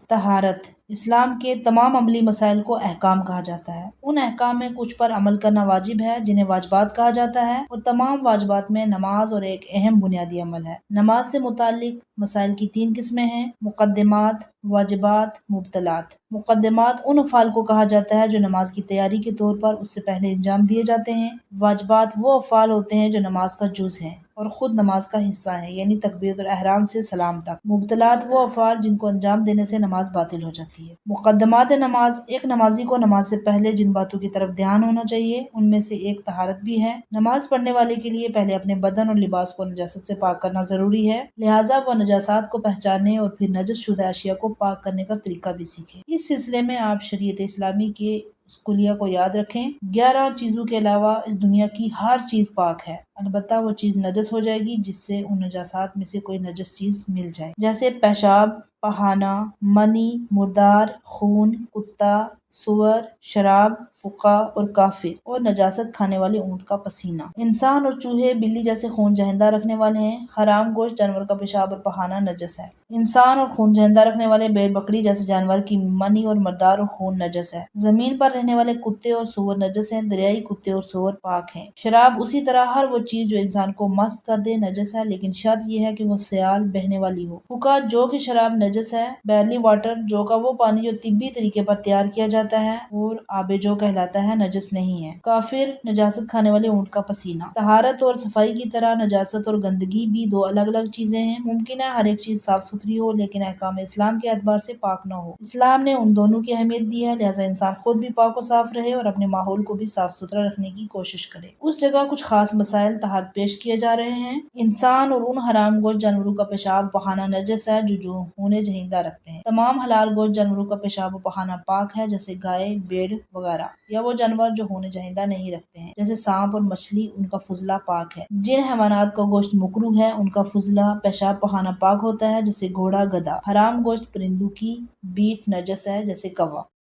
طہارت اسلام کے تمام عملی مسائل کو احکام کہا جاتا ہے۔ ان احکام میں کچھ پر عمل کرنا واجب ہے جنہیں واجبات کہا جاتا ہے، اور تمام واجبات میں نماز اور ایک اہم بنیادی عمل ہے۔ نماز سے متعلق مسائل کی 3 قسمیں ہیں: مقدمات، واجبات، مبطلات۔ مقدمات ان افعال کو کہا جاتا ہے جو نماز کی تیاری کے طور پر اس سے پہلے انجام دیے جاتے ہیں۔ واجبات وہ افعال ہوتے ہیں جو نماز کا جز ہیں اور خود نماز کا حصہ ہیں، یعنی تکبیرۃ الاحرام سے سلام تک۔ مبطلات وہ افعال جن کو انجام دینے سے نماز باطل ہو جاتی ہے۔ مقدمات نماز: ایک نمازی کو نماز سے پہلے جن باتوں کی طرف دھیان ہونا چاہیے ان میں سے ایک طہارت بھی ہے۔ نماز پڑھنے والے کے لیے پہلے اپنے بدن اور لباس کو نجاست سے پاک کرنا ضروری ہے، لہٰذا وہ نجاسات کو پہچاننے اور پھر نجس شدہ اشیاء کو پاک کرنے کا طریقہ بھی سیکھیں۔ اس سلسلے میں آپ شریعت اسلامی کے اسکولیہ کو یاد رکھیں: 11 چیزوں کے علاوہ اس دنیا کی ہر چیز پاک ہے، البتہ وہ چیز نجس ہو جائے گی جس سے ان نجاسات میں سے کوئی نجس چیز مل جائے، جیسے پیشاب، پخانہ، منی، مردار، خون، کتا، سور، شراب، فقہ اور کافر، اور نجاست کھانے والے اونٹ کا پسینہ۔ انسان اور چوہے، بلی جیسے خون جہندہ رکھنے والے ہیں۔ حرام گوشت جانور کا پیشاب اور پخانہ نجس ہے۔ انسان اور خون جہندہ رکھنے والے بیر بکری جیسے جانور کی منی اور مردار اور خون نجس ہے۔ زمین پر رہنے والے کتے اور سور نجس ہیں، دریائی کتے اور سور پاک ہیں۔ شراب اسی طرح ہر وہ چیز جو انسان کو مست کر دے نجس ہے، لیکن شرط یہ ہے کہ وہ سیال بہنے والی ہو۔ فقہ: جو کی شراب نجس ہے۔ بیرلی واٹر: جو کا وہ پانی جو طبی طریقے پر تیار کیا جاتا ہے اور آب جو کہلاتا ہے، نجس نہیں ہے۔ کافر: نجاست کھانے والے اونٹ کا پسینہ۔ طہارت اور صفائی کی طرح نجاست اور گندگی بھی 2 الگ الگ چیزیں ہیں۔ ممکن ہے ہر ایک چیز صاف ستھری ہو لیکن احکام اسلام کے اعتبار سے پاک نہ ہو۔ اسلام نے ان دونوں کی اہمیت دی ہے، لہٰذا انسان خود بھی پاک و صاف رہے اور اپنے ماحول کو بھی صاف ستھرا رکھنے کی کوشش کرے۔ اس جگہ کچھ خاص مسائل تحت پیش کیے جا رہے ہیں۔ انسان اور ان حرام گوشت جانوروں کا پیشاب پخانہ نجس ہے جو ہونے جہیندہ رکھتے ہیں۔ تمام حلال گوشت جانوروں کا پیشاب و پخانہ پاک ہے، جیسے گائے، بھیڑ وغیرہ، یا وہ جانور جو ہونے جہیندہ نہیں رکھتے ہیں جیسے سانپ اور مچھلی، ان کا فضلہ پاک ہے۔ جن حیوانات کا گوشت مکروہ ہے ان کا فضلہ، پیشاب پخانہ پاک ہوتا ہے، جیسے گھوڑا، گدھا۔ حرام گوشت پرندوں کی بیٹ نجس ہے، جیسے کوا۔